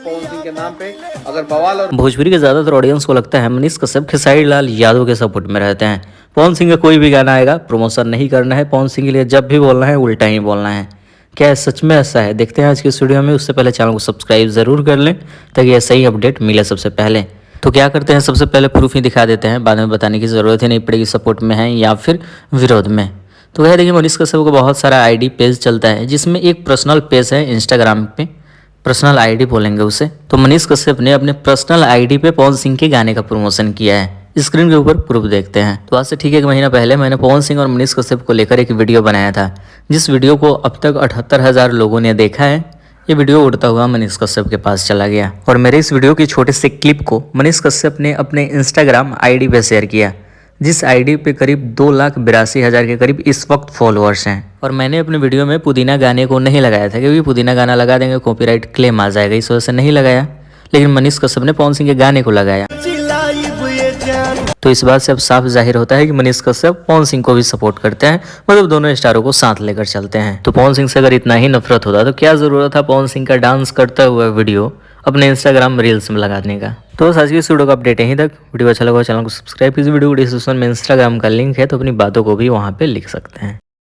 पवन सिंह के नाम पे अगर बवाल और भोजपुरी के ज़्यादातर ऑडियंस को लगता है मनीष कश्यप खेसारी लाल यादव के सपोर्ट में रहते हैं। पवन सिंह का कोई भी गाना आएगा प्रमोशन नहीं करना है, पवन सिंह के लिए जब भी बोलना है उल्टा ही बोलना है। क्या है सच में ऐसा है? देखते हैं आज की इस वीडियो में। उससे पहले चैनल को सब्सक्राइब जरूर कर लें ताकि ऐसा ही अपडेट मिले सबसे पहले। तो क्या करते हैं, सबसे पहले प्रूफ ही दिखा देते हैं, बाद में बताने की ज़रूरत ही नहीं पड़ेगी सपोर्ट में है या फिर विरोध में। तो वह देखिए मनीष कश्यप को बहुत सारा आईडी पेज चलता है, जिसमें एक पर्सनल पेज है इंस्टाग्राम पे, पर्सनल आईडी बोलेंगे उसे। तो मनीष कश्यप ने अपने पर्सनल आईडी पे पवन सिंह के गाने का प्रमोशन किया है। स्क्रीन के ऊपर प्रूफ देखते हैं। तो आज से ठीक 1 महीना पहले मैंने पवन सिंह और मनीष कश्यप को लेकर एक वीडियो बनाया था, जिस वीडियो को अब तक 78,000 लोगों ने देखा है। ये वीडियो उड़ता हुआ मनीष कश्यप के पास चला गया और मेरे इस वीडियो की छोटे से क्लिप को मनीष कश्यप ने अपने इंस्टाग्राम आईडी पे शेयर किया, जिस आईडी पे करीब 2,82,000 के करीब इस वक्त फॉलोअर्स हैं। और मैंने अपने वीडियो में पुदीना गाने को नहीं लगाया था, क्योंकि पुदीना गाना लगा देंगे कॉपीराइट क्लेम आ जाएगा, इस वजह से नहीं लगाया। लेकिन मनीष कश्यप ने पवन सिंह के गाने को लगाया। तो इस बात से अब साफ जाहिर होता है कि मनीष कश्यप पवन सिंह को भी सपोर्ट करते हैं, मतलब दोनों स्टारों को साथ लेकर चलते हैं। तो पवन सिंह से अगर इतना ही नफरत होता तो क्या जरूरत था पवन सिंह का डांस करता हुआ वीडियो अपने इंस्टाग्राम रील्स में लगाने का। तो आज की इस वीडियो का अपडेट यहीं तक। वीडियो अच्छा लगा चैनल को सब्सक्राइब कीजिए। वीडियो को डिस्क्रिप्शन में इंस्टाग्राम का लिंक है, तो अपनी बातों को भी वहाँ पे लिख सकते हैं।